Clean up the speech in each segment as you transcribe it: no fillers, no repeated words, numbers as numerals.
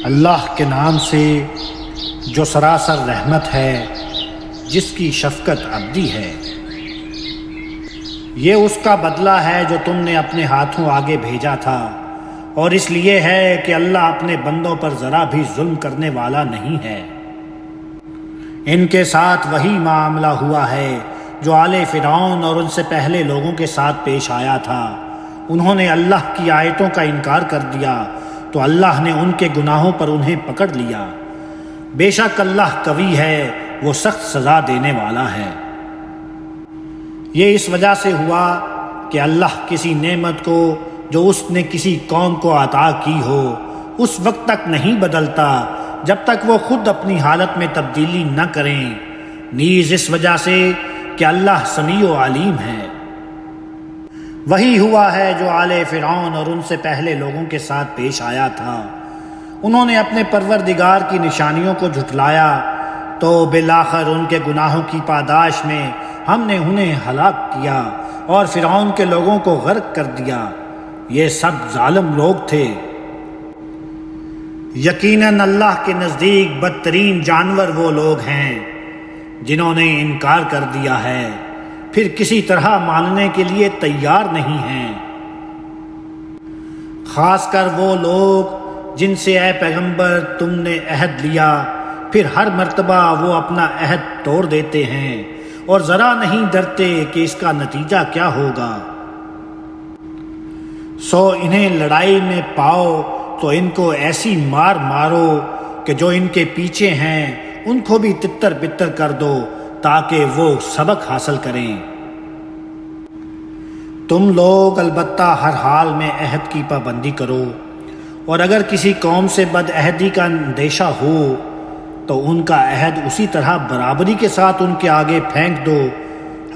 اللہ کے نام سے جو سراسر رحمت ہے، جس کی شفقت ابدی ہے۔ یہ اس کا بدلہ ہے جو تم نے اپنے ہاتھوں آگے بھیجا تھا، اور اس لیے ہے کہ اللہ اپنے بندوں پر ذرا بھی ظلم کرنے والا نہیں ہے۔ ان کے ساتھ وہی معاملہ ہوا ہے جو آل فرعون اور ان سے پہلے لوگوں کے ساتھ پیش آیا تھا۔ انہوں نے اللہ کی آیتوں کا انکار کر دیا تو اللہ نے ان کے گناہوں پر انہیں پکڑ لیا۔ بے شک اللہ قوی ہے، وہ سخت سزا دینے والا ہے۔ یہ اس وجہ سے ہوا کہ اللہ کسی نعمت کو جو اس نے کسی قوم کو عطا کی ہو اس وقت تک نہیں بدلتا جب تک وہ خود اپنی حالت میں تبدیلی نہ کریں، نیز اس وجہ سے کہ اللہ سمیع و علیم ہے۔ وہی ہوا ہے جو آل فرعون اور ان سے پہلے لوگوں کے ساتھ پیش آیا تھا۔ انہوں نے اپنے پروردگار کی نشانیوں کو جھٹلایا تو بالآخر ان کے گناہوں کی پاداش میں ہم نے انہیں ہلاک کیا اور فرعون کے لوگوں کو غرق کر دیا۔ یہ سب ظالم لوگ تھے۔ یقیناً اللہ کے نزدیک بدترین جانور وہ لوگ ہیں جنہوں نے انکار کر دیا ہے، پھر کسی طرح ماننے کے لیے تیار نہیں ہیں، خاص کر وہ لوگ جن سے اے پیغمبر تم نے عہد لیا، پھر ہر مرتبہ وہ اپنا عہد توڑ دیتے ہیں اور ذرا نہیں ڈرتے کہ اس کا نتیجہ کیا ہوگا۔ سو انہیں لڑائی میں پاؤ تو ان کو ایسی مار مارو کہ جو ان کے پیچھے ہیں ان کو بھی تتر بتر کر دو تاکہ وہ سبق حاصل کریں۔ تم لوگ البتہ ہر حال میں عہد کی پابندی کرو، اور اگر کسی قوم سے بد عہدی کا اندیشہ ہو تو ان کا عہد اسی طرح برابری کے ساتھ ان کے آگے پھینک دو۔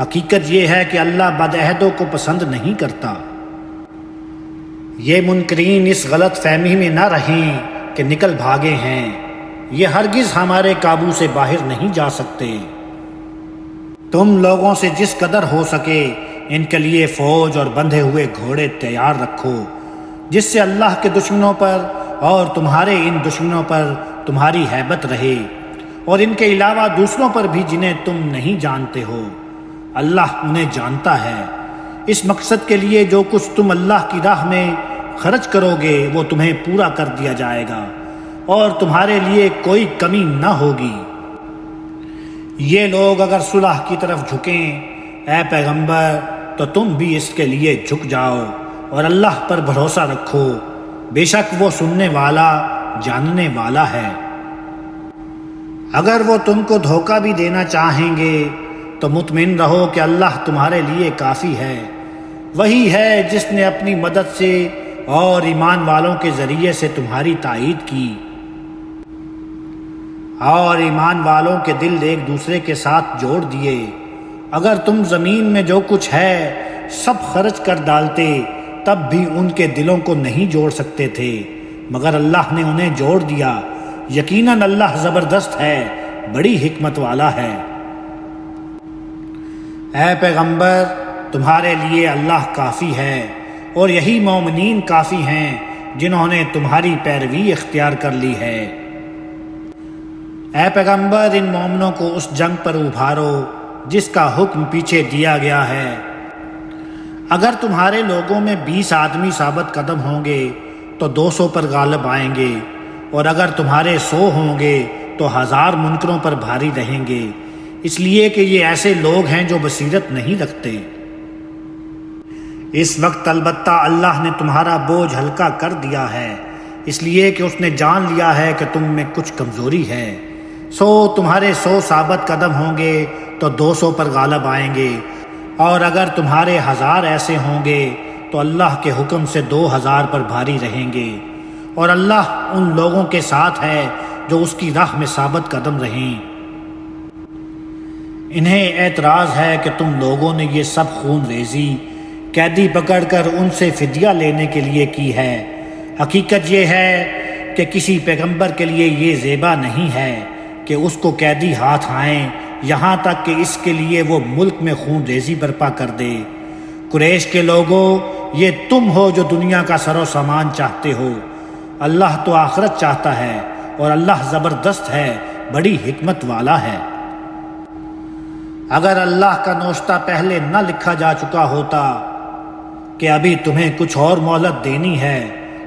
حقیقت یہ ہے کہ اللہ بد عہدوں کو پسند نہیں کرتا۔ یہ منکرین اس غلط فہمی میں نہ رہیں کہ نکل بھاگے ہیں، یہ ہرگز ہمارے قابو سے باہر نہیں جا سکتے۔ تم لوگوں سے جس قدر ہو سکے ان کے لیے فوج اور بندھے ہوئے گھوڑے تیار رکھو، جس سے اللہ کے دشمنوں پر اور تمہارے ان دشمنوں پر تمہاری ہیبت رہے، اور ان کے علاوہ دوسروں پر بھی جنہیں تم نہیں جانتے ہو۔ اللہ انہیں جانتا ہے۔ اس مقصد کے لیے جو کچھ تم اللہ کی راہ میں خرچ کرو گے وہ تمہیں پورا کر دیا جائے گا، اور تمہارے لیے کوئی کمی نہ ہوگی۔ یہ لوگ اگر صلح کی طرف جھکیں اے پیغمبر تو تم بھی اس کے لیے جھک جاؤ اور اللہ پر بھروسہ رکھو، بے شک وہ سننے والا جاننے والا ہے۔ اگر وہ تم کو دھوکہ بھی دینا چاہیں گے تو مطمئن رہو کہ اللہ تمہارے لیے کافی ہے۔ وہی ہے جس نے اپنی مدد سے اور ایمان والوں کے ذریعے سے تمہاری تائید کی، اور ایمان والوں کے دل ایک دوسرے کے ساتھ جوڑ دیے۔ اگر تم زمین میں جو کچھ ہے سب خرچ کر ڈالتے تب بھی ان کے دلوں کو نہیں جوڑ سکتے تھے، مگر اللہ نے انہیں جوڑ دیا۔ یقیناً اللہ زبردست ہے، بڑی حکمت والا ہے۔ اے پیغمبر تمہارے لیے اللہ کافی ہے، اور یہی مومنین کافی ہیں جنہوں نے تمہاری پیروی اختیار کر لی ہے۔ اے پیغمبر ان مومنوں کو اس جنگ پر ابھارو جس کا حکم پیچھے دیا گیا ہے۔ اگر تمہارے لوگوں میں 20 آدمی ثابت قدم ہوں گے تو 200 پر غالب آئیں گے، اور اگر تمہارے 100 ہوں گے تو 1000 منکروں پر بھاری رہیں گے، اس لیے کہ یہ ایسے لوگ ہیں جو بصیرت نہیں رکھتے۔ اس وقت البتہ اللہ نے تمہارا بوجھ ہلکا کر دیا ہے، اس لیے کہ اس نے جان لیا ہے کہ تم میں کچھ کمزوری ہے۔ سو تمہارے 100 ثابت قدم ہوں گے تو 200 پر غالب آئیں گے، اور اگر تمہارے 1000 ایسے ہوں گے تو اللہ کے حکم سے 2000 پر بھاری رہیں گے، اور اللہ ان لوگوں کے ساتھ ہے جو اس کی راہ میں ثابت قدم رہیں۔ انہیں اعتراض ہے کہ تم لوگوں نے یہ سب خون ریزی قیدی پکڑ کر ان سے فدیہ لینے کے لیے کی ہے۔ حقیقت یہ ہے کہ کسی پیغمبر کے لیے یہ زیبا نہیں ہے کہ اس کو قیدی ہاتھ آئیں یہاں تک کہ اس کے لیے وہ ملک میں خون ریزی برپا کر دے۔ قریش کے لوگوں، یہ تم ہو جو دنیا کا سر و سامان چاہتے ہو، اللہ تو آخرت چاہتا ہے اور اللہ زبردست ہے، بڑی حکمت والا ہے۔ اگر اللہ کا نوشتہ پہلے نہ لکھا جا چکا ہوتا کہ ابھی تمہیں کچھ اور مہلت دینی ہے،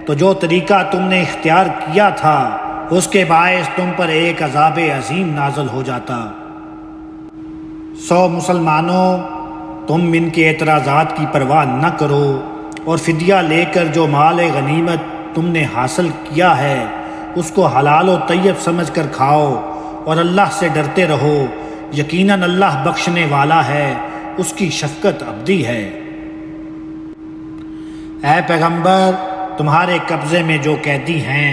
تو جو طریقہ تم نے اختیار کیا تھا اس کے باعث تم پر ایک عذاب عظیم نازل ہو جاتا۔ سو مسلمانوں، تم ان کے اعتراضات کی پرواہ نہ کرو اور فدیہ لے کر جو مال غنیمت تم نے حاصل کیا ہے اس کو حلال و طیب سمجھ کر کھاؤ اور اللہ سے ڈرتے رہو، یقیناً اللہ بخشنے والا ہے، اس کی شفقت ابدی ہے۔ اے پیغمبر، تمہارے قبضے میں جو قیدی ہیں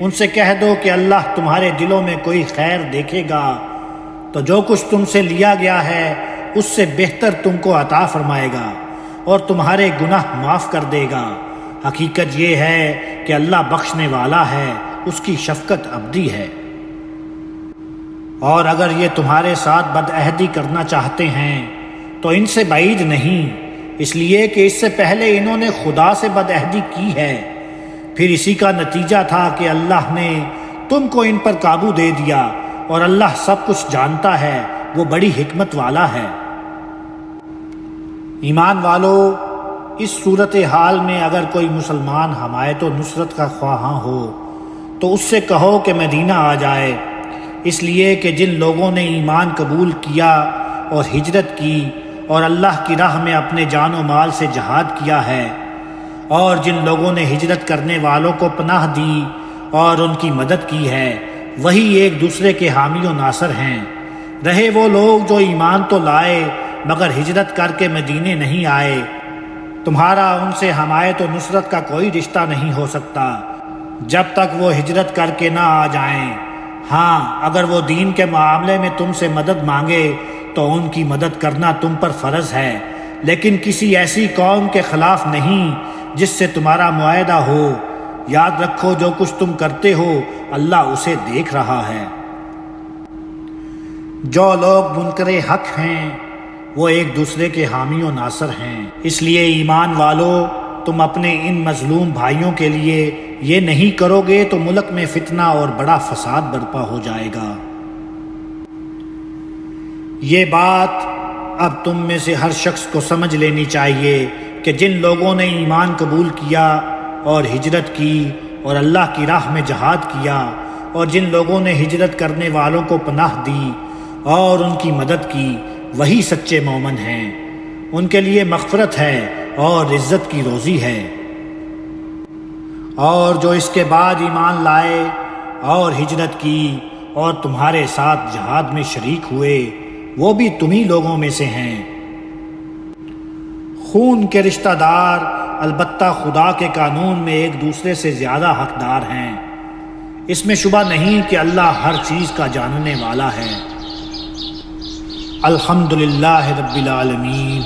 ان سے کہہ دو کہ اللہ تمہارے دلوں میں کوئی خیر دیکھے گا تو جو کچھ تم سے لیا گیا ہے اس سے بہتر تم کو عطا فرمائے گا اور تمہارے گناہ معاف کر دے گا۔ حقیقت یہ ہے کہ اللہ بخشنے والا ہے، اس کی شفقت ابدی ہے۔ اور اگر یہ تمہارے ساتھ بدعہدی کرنا چاہتے ہیں تو ان سے بعید نہیں، اس لیے کہ اس سے پہلے انہوں نے خدا سے بدعہدی کی ہے، پھر اسی کا نتیجہ تھا کہ اللہ نے تم کو ان پر قابو دے دیا، اور اللہ سب کچھ جانتا ہے، وہ بڑی حکمت والا ہے۔ ایمان والو، اس صورتحال میں اگر کوئی مسلمان حمایت و نصرت کا خواہاں ہو تو اس سے کہو کہ مدینہ آ جائے، اس لیے کہ جن لوگوں نے ایمان قبول کیا اور ہجرت کی اور اللہ کی راہ میں اپنے جان و مال سے جہاد کیا ہے، اور جن لوگوں نے ہجرت کرنے والوں کو پناہ دی اور ان کی مدد کی ہے، وہی ایک دوسرے کے حامی و ناصر ہیں۔ رہے وہ لوگ جو ایمان تو لائے مگر ہجرت کر کے مدینے نہیں آئے، تمہارا ان سے حمایت و نصرت کا کوئی رشتہ نہیں ہو سکتا جب تک وہ ہجرت کر کے نہ آ جائیں۔ ہاں، اگر وہ دین کے معاملے میں تم سے مدد مانگے تو ان کی مدد کرنا تم پر فرض ہے، لیکن کسی ایسی قوم کے خلاف نہیں جس سے تمہارا معاہدہ ہو۔ یاد رکھو جو کچھ تم کرتے ہو اللہ اسے دیکھ رہا ہے۔ جو لوگ منکر حق ہیں وہ ایک دوسرے کے حامی و ناصر ہیں، اس لیے ایمان والو، تم اپنے ان مظلوم بھائیوں کے لیے یہ نہیں کرو گے تو ملک میں فتنہ اور بڑا فساد برپا ہو جائے گا۔ یہ بات اب تم میں سے ہر شخص کو سمجھ لینی چاہیے کہ جن لوگوں نے ایمان قبول کیا اور ہجرت کی اور اللہ کی راہ میں جہاد کیا، اور جن لوگوں نے ہجرت کرنے والوں کو پناہ دی اور ان کی مدد کی، وہی سچے مومن ہیں، ان کے لیے مغفرت ہے اور عزت کی روزی ہے۔ اور جو اس کے بعد ایمان لائے اور ہجرت کی اور تمہارے ساتھ جہاد میں شریک ہوئے، وہ بھی تمہی لوگوں میں سے ہیں۔ خون کے رشتہ دار البتہ خدا کے قانون میں ایک دوسرے سے زیادہ حقدار ہیں، اس میں شبہ نہیں کہ اللہ ہر چیز کا جاننے والا ہے۔ الحمدللہ رب العالمین۔